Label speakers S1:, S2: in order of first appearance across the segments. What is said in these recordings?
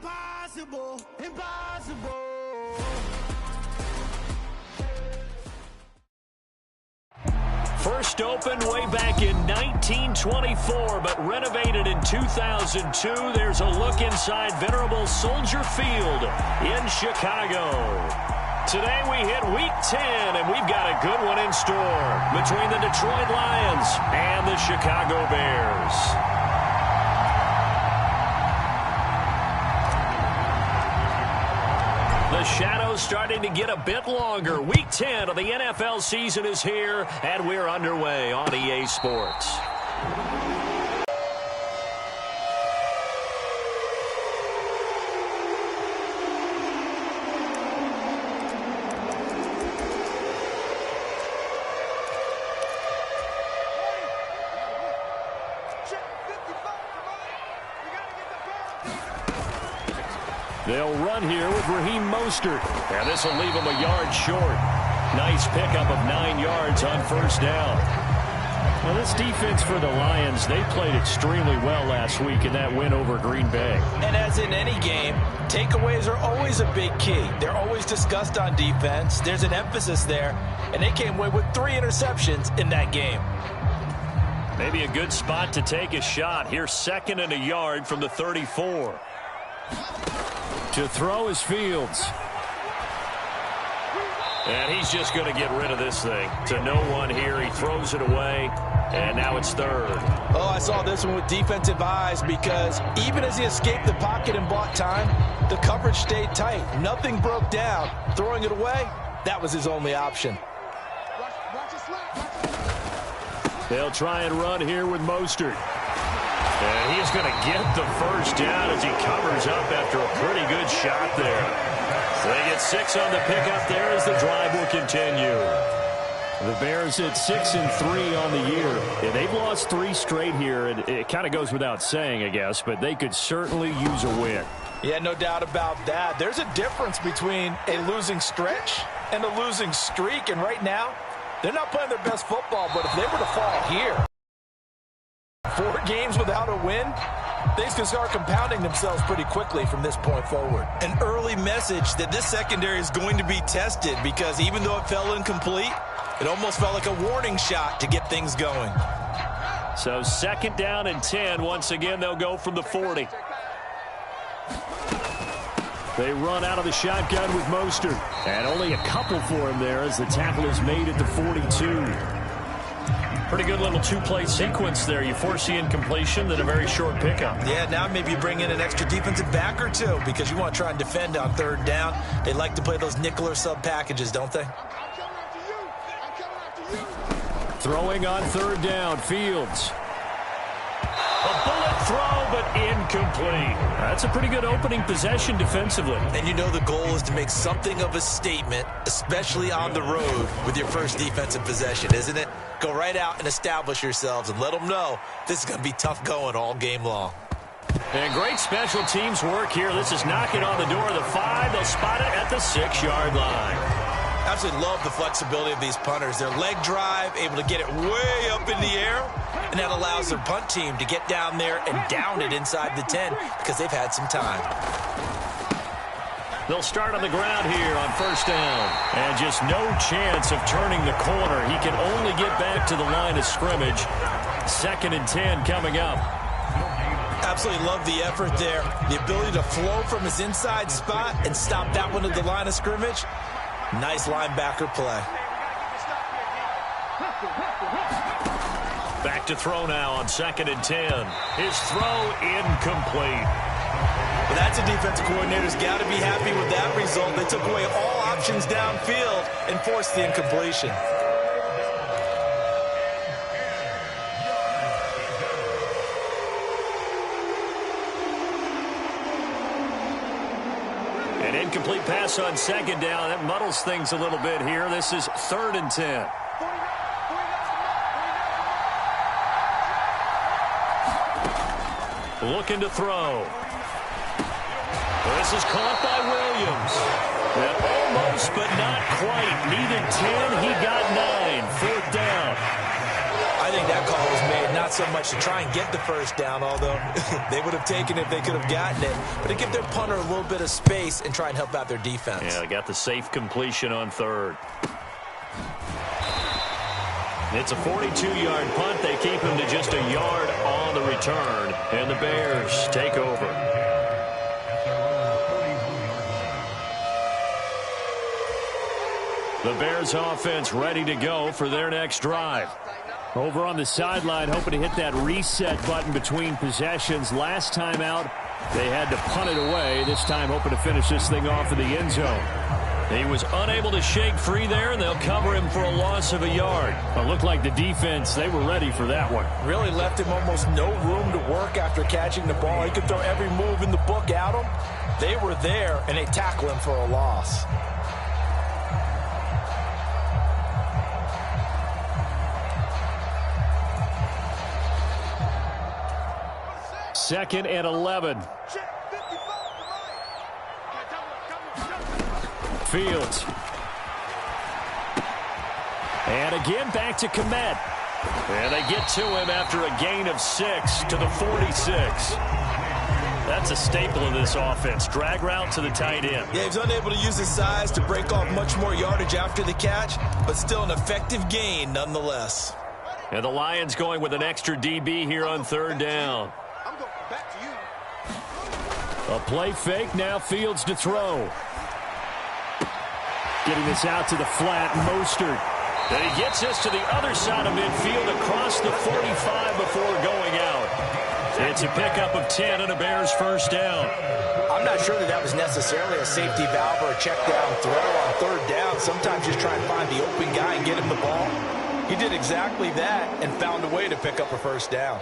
S1: Impossible, impossible.
S2: First opened way back in 1924, but renovated in 2002. There's a look inside venerable Soldier Field in Chicago. Today we hit Week 10, and we've got a good one in store between the Detroit Lions and the Chicago Bears. The shadow's starting to get a bit longer. Week 10 of the NFL season is here, and we're underway on EA Sports. They'll run here with Raheem Mostert. And this will leave him a yard short. Nice pickup of 9 yards on first down. Well, this defense for the Lions, they played extremely well last week in that win over Green Bay.
S3: And as in any game, takeaways are always a big key. They're always discussed on defense. There's an emphasis there. And they came away with 3 interceptions in that game.
S2: Maybe a good spot to take a shot. Here's 2nd and a yard from the 34. To throw is Fields. And he's just going to get rid of this thing. To no one here. He throws it away. And now it's 3rd.
S3: Oh, I saw this one with defensive eyes because even as he escaped the pocket and bought time, the coverage stayed tight. Nothing broke down. Throwing it away, that was his only option.
S2: They'll try and run here with Mostert. And he's going to get the first down as he covers up after a pretty good shot there. So they get 6 on the pickup there as the drive will continue. The Bears at 6-3 on the year. Yeah, they've lost 3 straight here, and it kind of goes without saying, I guess, but they could certainly use a win.
S3: Yeah, no doubt about that. There's a difference between a losing stretch and a losing streak, and right now, they're not playing their best football, but if they were to fall here, 4 games without a win, things can start compounding themselves pretty quickly from this point forward.
S4: An early message that this secondary is going to be tested because even though it fell incomplete, it almost felt like a warning shot to get things going.
S2: So 2nd down and 10. Once again, they'll go from the 40. They run out of the shotgun with Mostert. And only a couple for him there as the tackle is made at the 42. Pretty good little 2-play sequence there. You force the incompletion, then a very short pickup.
S4: Yeah, now maybe you bring in an extra defensive back or 2 because you want to try and defend on 3rd down. They like to play those nickel or sub packages, don't they?
S2: Throwing on 3rd down, Fields. A bullet throw, but incomplete. That's a pretty good opening possession defensively.
S4: And you know the goal is to make something of a statement, especially on the road with your first defensive possession, isn't it? Go right out and establish yourselves and let them know this is going to be tough going all game long.
S2: And great special teams work here. This is knocking on the door of the 5. They'll spot it at the 6-yard line.
S4: Absolutely love the flexibility of these punters. Their leg drive, able to get it way up in the air, and that allows their punt team to get down there and down it inside the 10 because they've had some time.
S2: They'll start on the ground here on 1st down. And just no chance of turning the corner. He can only get back to the line of scrimmage. 2nd and 10 coming up.
S4: Absolutely love the effort there. The ability to flow from his inside spot and stop that one at the line of scrimmage. Nice linebacker play.
S2: Back to throw now on 2nd and 10. His throw incomplete.
S4: Well, that's a defensive coordinator's got to be happy with that result. They took away all options downfield and forced the incompletion.
S2: An incomplete pass on 2nd down. That muddles things a little bit here. This is 3rd and 10. Looking to throw. This is caught by Williams. And almost, but not quite. Needed 10. He got 9. 4th down.
S4: I think that call was made not not so much to try and get the first down, although they would have taken it if they could have gotten it, but to give their punter a little bit of space and try and help out their defense.
S2: Yeah, they got the safe completion on third. It's a 42-yard punt. They keep him to just a yard on the return, and the Bears take over. The Bears offense ready to go for their next drive. Over on the sideline, hoping to hit that reset button between possessions. Last time out, they had to punt it away. This time, hoping to finish this thing off in the end zone. He was unable to shake free there, and they'll cover him for a loss of a yard. It looked like the defense, they were ready for that one.
S3: Really left him almost no room to work after catching the ball. He could throw every move in the book at him. They were there, and they tackle him for a loss.
S2: Second and 11. Fields. And again back to Komet. And they get to him after a gain of 6 to the 46. That's a staple of this offense. Drag route to the tight end.
S4: Yeah, he's unable to use his size to break off much more yardage after the catch, but still an effective gain nonetheless.
S2: And the Lions going with an extra DB here on third down. A play fake, now Fields to throw. Getting this out to the flat, Mostert. And he gets this to the other side of midfield across the 45 before going out. It's a pickup of 10 and a Bears first down.
S3: I'm not sure that was necessarily a safety valve or a check down throw on third down. Sometimes just try and find the open guy and get him the ball. He did exactly that and found a way to pick up a first down.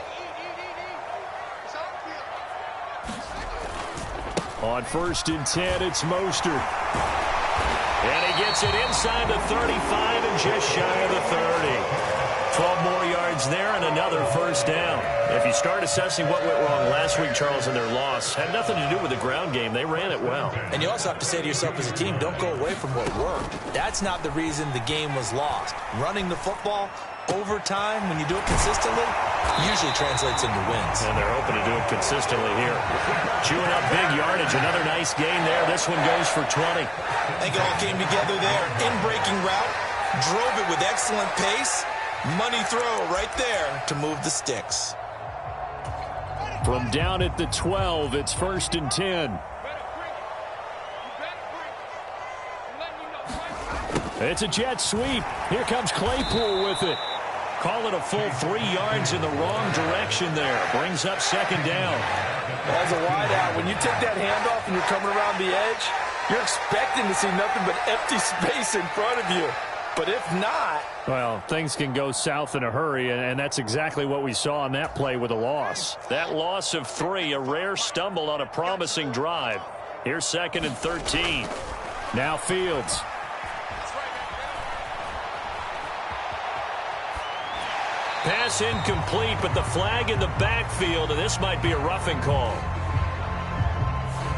S2: On first and 10, it's Mostert. And he gets it inside the 35 and just shy of the 30. 12 more yards there and another first down. If you start assessing what went wrong last week, Charles, in their loss, had nothing to do with the ground game. They ran it well.
S4: And you also have to say to yourself as a team, don't go away from what worked. That's not the reason the game was lost. Running the football over time, when you do it consistently, usually translates into wins.
S2: And they're hoping to do it consistently here. Chewing up big yardage. Another nice gain there. This one goes for 20.
S4: I think it all came together there. In-breaking route, drove it with excellent pace. Money throw right there to move the sticks.
S2: From down at the 12, it's first and 10. It's a jet sweep. Here comes Claypool with it. Call it a full 3 yards in the wrong direction there. Brings up second down.
S3: As a wide out, when you take that handoff and you're coming around the edge, you're expecting to see nothing but empty space in front of you. But if not...
S2: Well, things can go south in a hurry, and that's exactly what we saw on that play with a loss. That loss of 3, a rare stumble on a promising drive. Here's second and 13. Now Fields. Pass incomplete, but the flag in the backfield, and this might be a roughing call.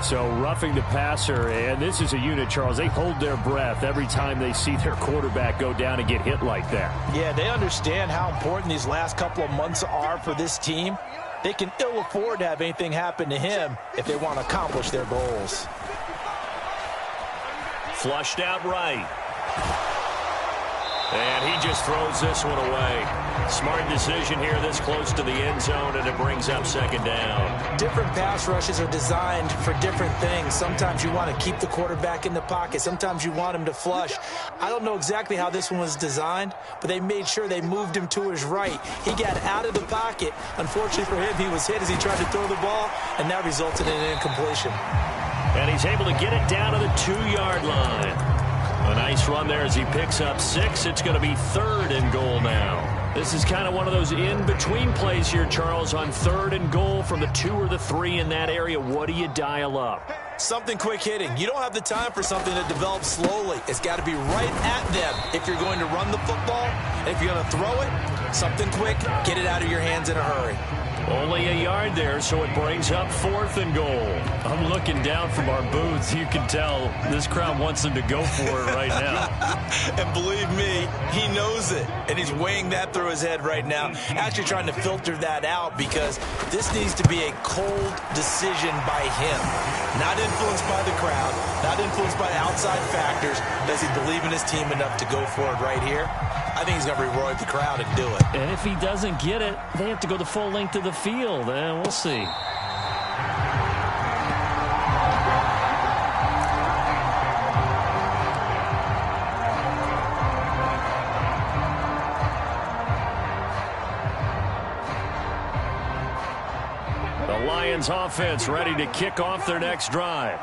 S2: So roughing the passer, and this is a unit, Charles. They hold their breath every time they see their quarterback go down and get hit like that.
S3: Yeah, they understand how important these last couple of months are for this team. They can ill afford to have anything happen to him if they want to accomplish their goals.
S2: Flushed out right. And he just throws this one away. Smart decision here this close to the end zone, and it brings up second down.
S4: Different pass rushes are designed for different things. Sometimes you want to keep the quarterback in the pocket. Sometimes you want him to flush. I don't know exactly how this one was designed, but they made sure they moved him to his right. He got out of the pocket. Unfortunately for him, he was hit as he tried to throw the ball, and that resulted in an incompletion.
S2: And he's able to get it down to the 2-yard line. A nice run there as he picks up 6. It's going to be third and goal now. This is kind of one of those in-between plays here, Charles, on third and goal from the 2 or the 3 in that area. What do you dial up?
S4: Something quick hitting. You don't have the time for something that develops slowly. It's got to be right at them if you're going to run the football. And if you're going to throw it, something quick, get it out of your hands in a hurry.
S2: Only a yard there, so it brings up 4th and goal. I'm looking down from our booth. You can tell this crowd wants them to go for it right now.
S4: And believe me, he knows it. And he's weighing that through his head right now. Actually trying to filter that out because this needs to be a cold decision by him. Not influenced by the crowd. Not influenced by outside factors. Does he believe in his team enough to go for it right here? I think he's going to reward the crowd and do it.
S2: And if he doesn't get it, they have to go the full length of the field. We'll see. The Lions offense ready to kick off their next drive.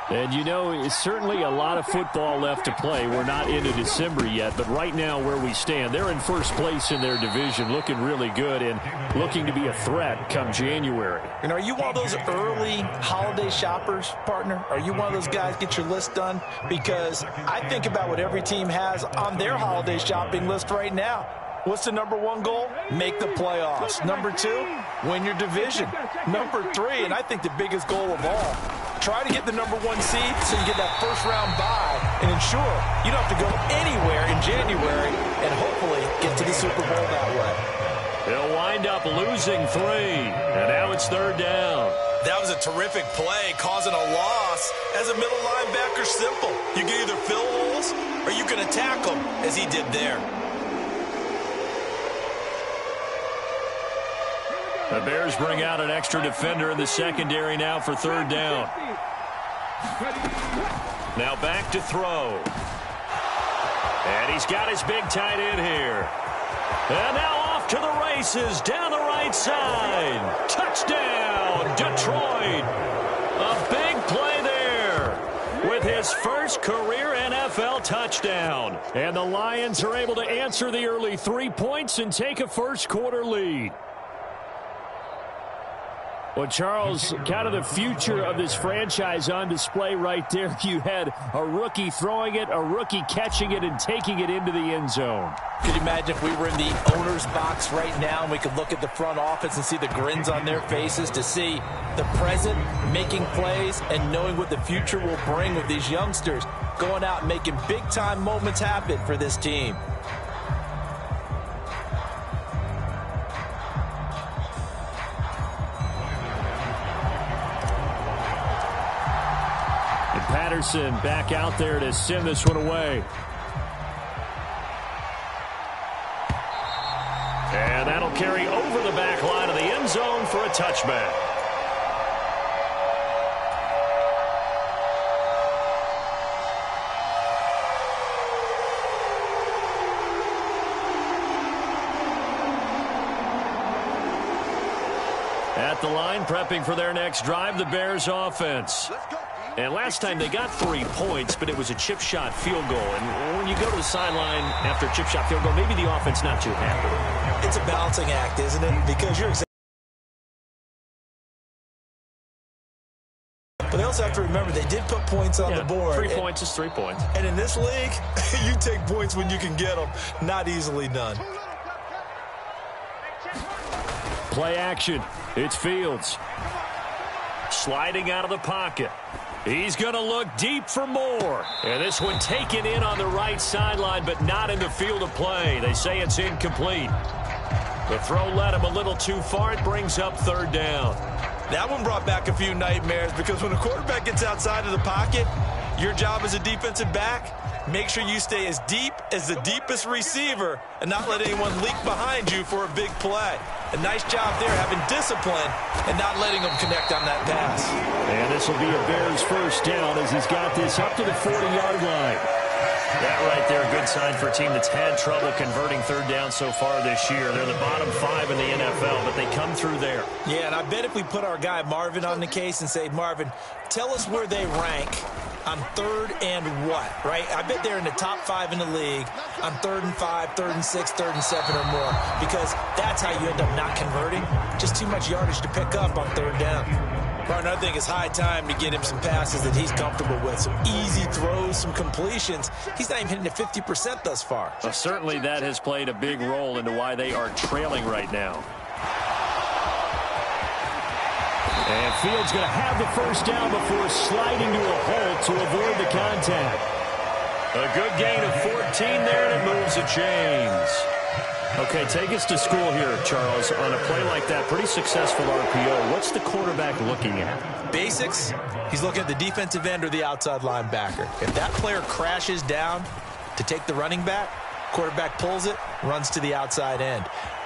S2: And, you know, it's certainly a lot of football left to play. We're not into December yet, but right now where we stand, they're in first place in their division, looking really good and looking to be a threat come January.
S3: And are you one of those early holiday shoppers, partner? Are you one of those guys get your list done? Because I think about what every team has on their holiday shopping list right now. What's the number 1 goal? Make the playoffs. Number 2, win your division. Number 3, and I think the biggest goal of all, try to get the number 1 seed so you get that first-round bye and ensure you don't have to go anywhere in January and hopefully get to the Super Bowl that way.
S2: They'll wind up losing 3, and now it's 3rd down.
S4: That was a terrific play, causing a loss. As a middle linebacker, simple. You can either fill holes or you can attack them, as he did there.
S2: The Bears bring out an extra defender in the secondary now for 3rd down. Now back to throw. And he's got his big tight end here. And now off to the races down the right side. Touchdown, Detroit. A big play there with his first career NFL touchdown. And the Lions are able to answer the early 3 points and take a first-quarter lead. Well, Charles, kind of the future of this franchise on display right there. You had a rookie throwing it, a rookie catching it, and taking it into the end zone.
S3: Could you imagine if we were in the owner's box right now and we could look at the front office and see the grins on their faces, to see the present making plays and knowing what the future will bring with these youngsters going out and making big-time moments happen for this team.
S2: Patterson back out there to send this one away. And that'll carry over the back line of the end zone for a touchback. At the line, prepping for their next drive, the Bears offense. And last time they got 3 points, but it was a chip shot field goal. And when you go to the sideline after a chip shot field goal, maybe the offense not too happy.
S4: It's a balancing act, isn't it? Because you're exactly. But they also have to remember they did put points on the board.
S2: 3 points is 3 points.
S4: And in this league, you take points when you can get them. Not easily done.
S2: Play action. It's Fields. Sliding out of the pocket. He's going to look deep for more. And this one taken in on the right sideline, but not in the field of play. They say it's incomplete. The throw led him a little too far. It brings up 3rd down.
S4: That one brought back a few nightmares because when a quarterback gets outside of the pocket, your job as a defensive back, make sure you stay as deep as the deepest receiver and not let anyone leak behind you for a big play. A nice job there having discipline and not letting them connect on that pass.
S2: And this will be a Bears first down as he's got this up to the 40-yard line. That right there, a good sign for a team that's had trouble converting 3rd down so far this year. They're the bottom 5 in the NFL, but they come through there.
S3: Yeah, and I bet if we put our guy Marvin on the case and say, Marvin, tell us where they rank on 3rd and what, right? I bet they're in the top 5 in the league on 3rd and 5, 3rd and 6, 3rd and 7 or more, because that's how you end up not converting. Just too much yardage to pick up on 3rd down. Partner, I think it's high time to get him some passes that he's comfortable with, some easy throws, some completions. He's not even hitting the 50% thus far.
S2: Well, certainly that has played a big role into why they are trailing right now. And Fields going to have the first down before sliding to a halt to avoid the contact. A good gain of 14 there, and it moves the chains. Okay, take us to school here, Charles. On a play like that, pretty successful RPO. What's the quarterback looking at?
S4: Basics, he's looking at the defensive end or the outside linebacker. If that player crashes down to take the running back, quarterback pulls it, runs to the outside end.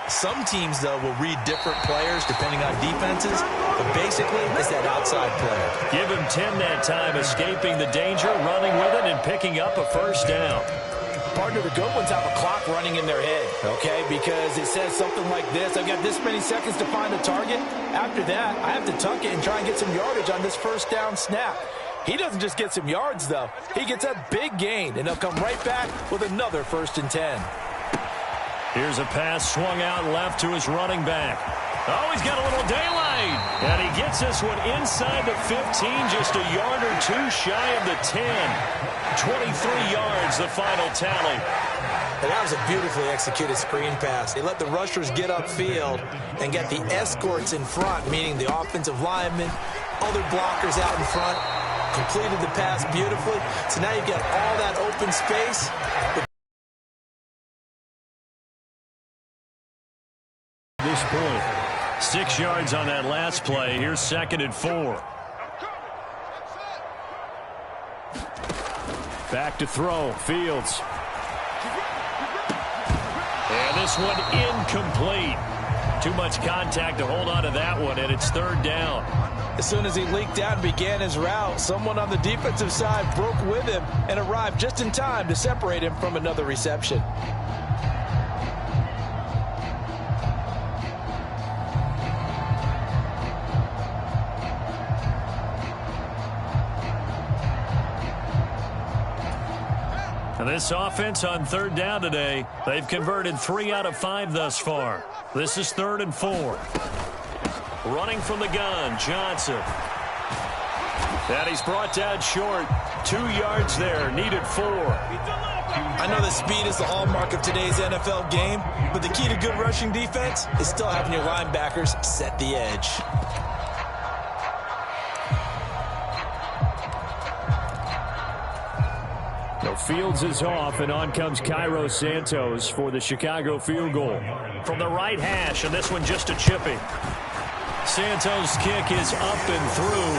S4: Some teams, though, will read different players depending on defenses, but basically it's that outside player.
S2: Give him 10 that time, escaping the danger, running with it, and picking up a first down.
S3: Partner, the good ones have a clock running in their head, okay? Because it says something like this. I've got this many seconds to find the target. After that, I have to tuck it and try and get some yardage on this first down snap. He doesn't just get some yards, though. He gets a big gain, and he'll come right back with another 1st and 10.
S2: Here's a pass swung out left to his running back. Oh, he's got a little daylight. And he gets this one inside the 15, just a yard or two shy of the 10. 23 yards, the final tally.
S4: And that was a beautifully executed screen pass. They let the rushers get upfield and get the escorts in front, meaning the offensive linemen, other blockers out in front, completed the pass beautifully. So now you've got all that open space.
S2: This point, 6 yards on that last play. Here's 2nd and 4. Back to throw, Fields. And this one incomplete. Too much contact to hold on to that one, and it's 3rd down.
S3: As soon as he leaked out and began his route, someone on the defensive side broke with him and arrived just in time to separate him from another reception.
S2: And this offense on 3rd down today, they've converted 3 out of 5 thus far. This is 3rd and 4. Running from the gun, Johnson. And he's brought down short. 2 yards there, needed 4.
S4: I know that speed is the hallmark of today's NFL game, but the key to good rushing defense is still having your linebackers set the edge.
S2: Fields is off, and on comes Cairo Santos for the Chicago field goal. From the right hash, and this one just a chipping. Santos' kick is up and through.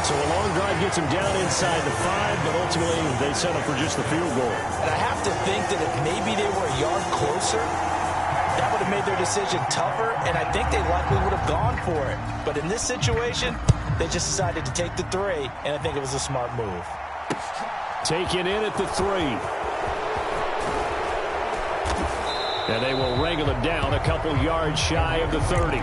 S2: So a long drive gets him down inside the 5, but ultimately they settle for just the field goal.
S3: And I have to think that if maybe they were a yard closer, that would have made their decision tougher, and I think they likely would have gone for it. But in this situation, they just decided to take the 3, and I think it was a smart move.
S2: Taken in at the 3. And they will wrangle him down a couple yards shy of the 30.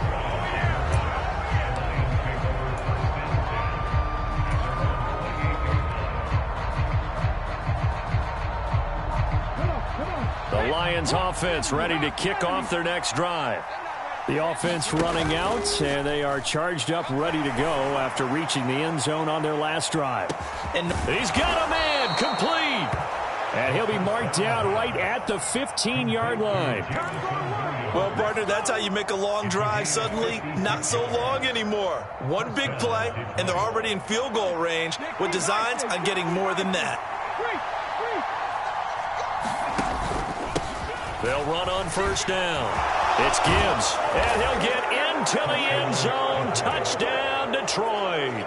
S2: The Lions offense ready to kick off their next drive. The offense running out, and they are charged up, ready to go after reaching the end zone on their last drive. And he's got a man, complete. And he'll be marked down right at the 15-yard line.
S4: Well, partner, that's how you make a long drive suddenly not so long anymore. One big play, and they're already in field goal range with designs on getting more than that.
S2: They'll run on first down. It's Gibbs, and he'll get into the end zone. Touchdown, Detroit.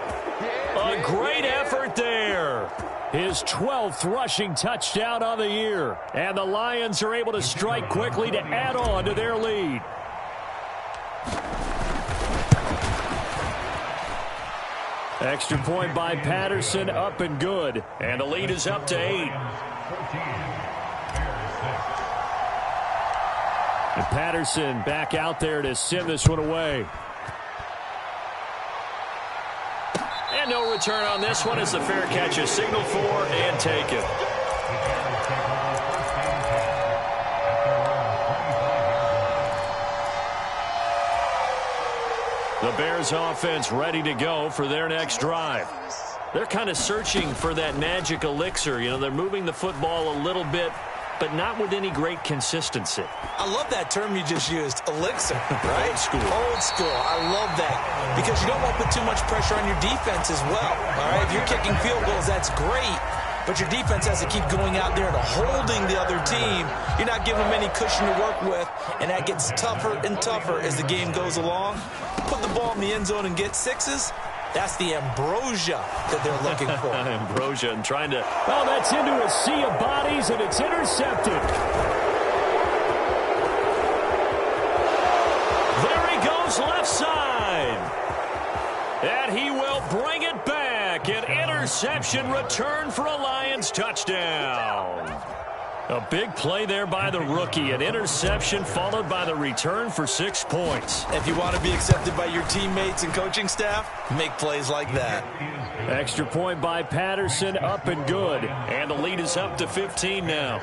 S2: A great effort there. His 12th rushing touchdown of the year. And the Lions are able to strike quickly to add on to their lead. Extra point by Patterson, up and good. And the lead is up to 8. And Patterson back out there to send this one away. And no return on this one as the fair catch is signaled for and taken. The Bears offense ready to go for their next drive. They're kind of searching for that magic elixir. You know, they're moving the football a little bit but not with any great consistency.
S4: I love that term you just used, elixir, right?
S2: Old school.
S4: Old school. I love that because you don't want to put too much pressure on your defense as well. All right, if you're kicking field goals, that's great, but your defense has to keep going out there and holding the other team. You're not giving them any cushion to work with, and that gets tougher and tougher as the game goes along. Put the ball in the end zone and get sixes. That's the ambrosia that they're looking for.
S2: Ambrosia and trying to... Oh, that's into a sea of bodies, and it's intercepted. There he goes, left side. And he will bring it back. An interception return for a Lions touchdown. A big play there by the rookie. An interception followed by the return for 6 points.
S4: If you want to be accepted by your teammates and coaching staff, make plays like that.
S2: Extra point by Patterson, up and good. And the lead is up to 15 now.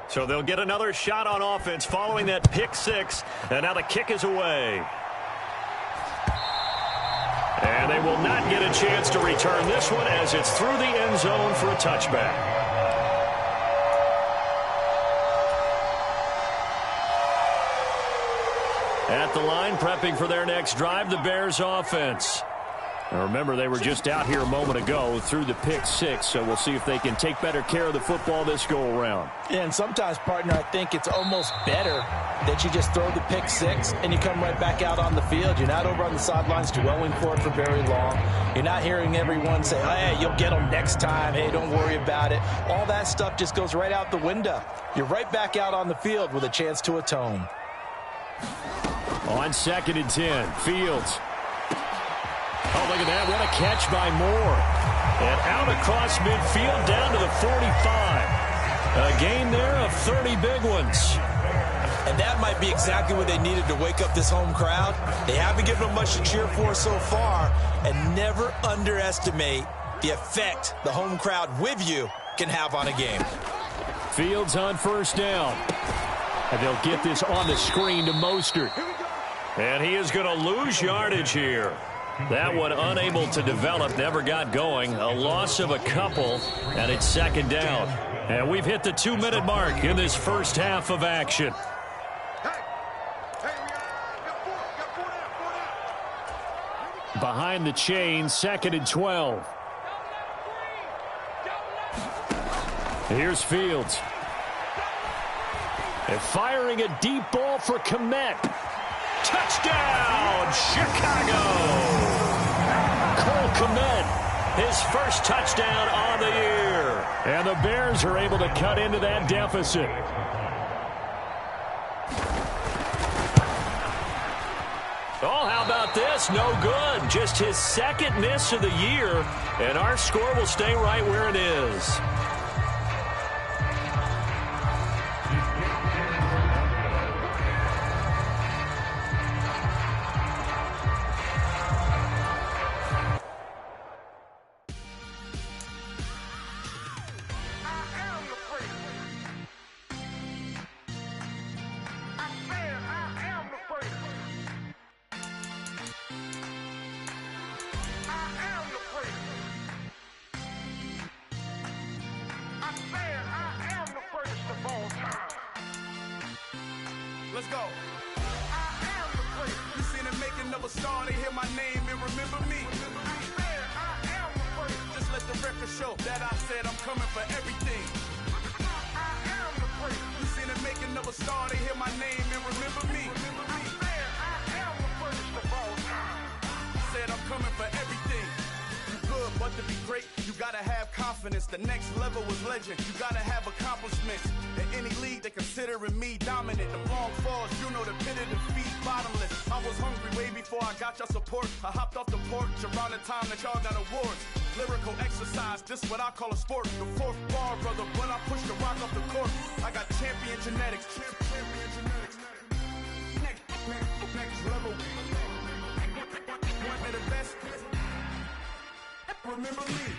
S2: So they'll get another shot on offense following that pick six. And now the kick is away. And they will not get a chance to return this one as it's through the end zone for a touchback. At the line, prepping for their next drive, the Bears offense. Now remember, they were just out here a moment ago through the pick six, so we'll see if they can take better care of the football this go-around.
S3: Yeah, and sometimes, partner, I think it's almost better that you just throw the pick six and you come right back out on the field. You're not over on the sidelines dwelling for it for very long. You're not hearing everyone say, hey, you'll get them next time. Hey, don't worry about it. All that stuff just goes right out the window. You're right back out on the field with a chance to atone.
S2: On 2nd and 10, Fields. Oh, look at that. What a catch by Moore. And out across midfield down to the 45. A gain there of 30 big ones.
S4: And that might be exactly what they needed to wake up this home crowd. They haven't given them much to cheer for so far. And never underestimate the effect the home crowd with you can have on a game.
S2: Fields on 1st down. And they'll get this on the screen to Mostert. And he is going to lose yardage here. That one unable to develop, never got going. A loss of a couple, and it's 2nd down. And we've hit the 2-minute mark in this first half of action. Behind the chain, 2nd and 12. Here's Fields. And firing a deep ball for Kmet. Touchdown, Chicago! Cole Kmet, his first touchdown on the year. And the Bears are able to cut into that deficit. Oh, how about this? No good. Just his 2nd miss of the year, and our score will stay right where it is.
S1: Let's go. I am the great. You seen the making of a star, they hear my name and remember me. I am the great. Just let the record show that I said I'm coming for everything. I am the great. You seen the making of a star, they hear my name and remember me. I am the greatest of all time. Said I'm coming for everything. Good, but to be great, you gotta have confidence. The next level was legend. You gotta have accomplishments. In any league, they considering me dominant. The long falls, you know the pit of defeat, bottomless. I was hungry way before I got your support. I hopped off the porch around the time that y'all got awards. Lyrical exercise, this what I call a sport. The 4th bar, brother, when I push the rock off the court. I got champion genetics. Champion genetics. Next level. Want me the best? Remember me.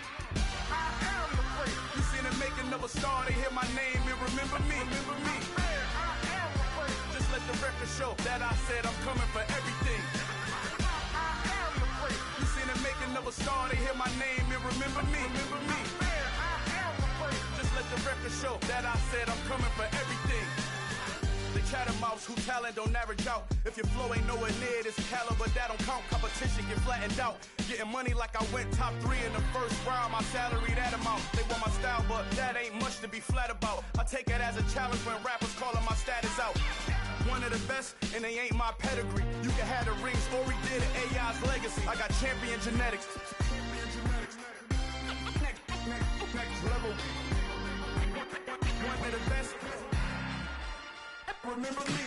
S1: I am the great. You seen the making of a star, they hear my name and remember me. Remember me. I am the great. Just let the record show that I said I'm coming for everything. I am the great. You seen the making making of a star, they hear my name and remember me. Just let the record show that I said I'm coming for everything. The catamounts who talent don't average out. If your flow ain't nowhere near this caliber, that don't count. Competition get flattened out. Getting money like I went top 3 in the first round. My salary that amount. They want my style, but that ain't much to be flat about. I take it as a challenge when rappers calling my status out. One of the best, and they ain't my pedigree. You can have the rings, or we did it, AI's legacy. I got champion genetics. Next level. One of the best. Remember me.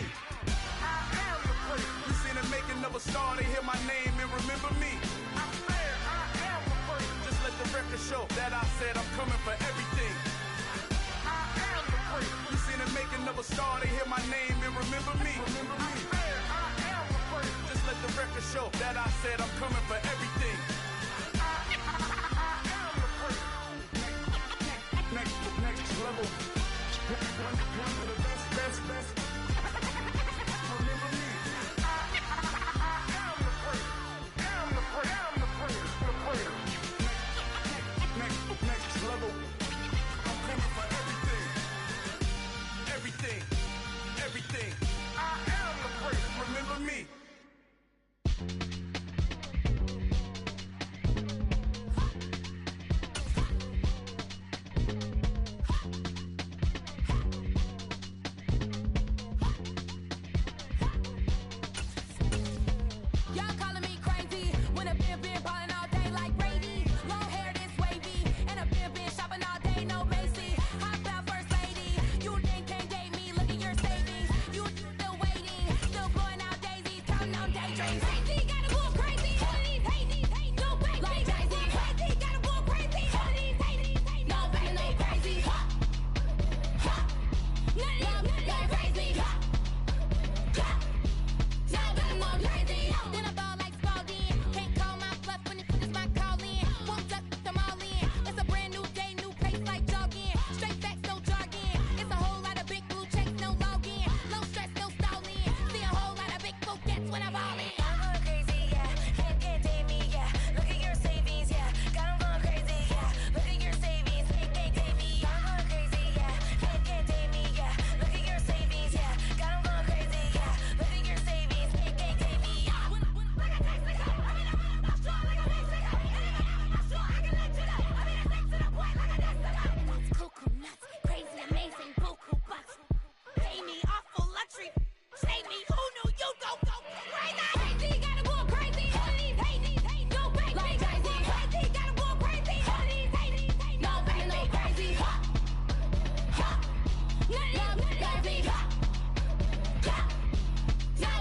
S1: I am the first. You seen the making of a star, they hear my name and remember me. I am the first. Just let the record show that I said I'm coming for everything. I am the first. You seen the making of a star, they hear my name and remember me. I am the first. Just let the record show that I said I'm coming for everything.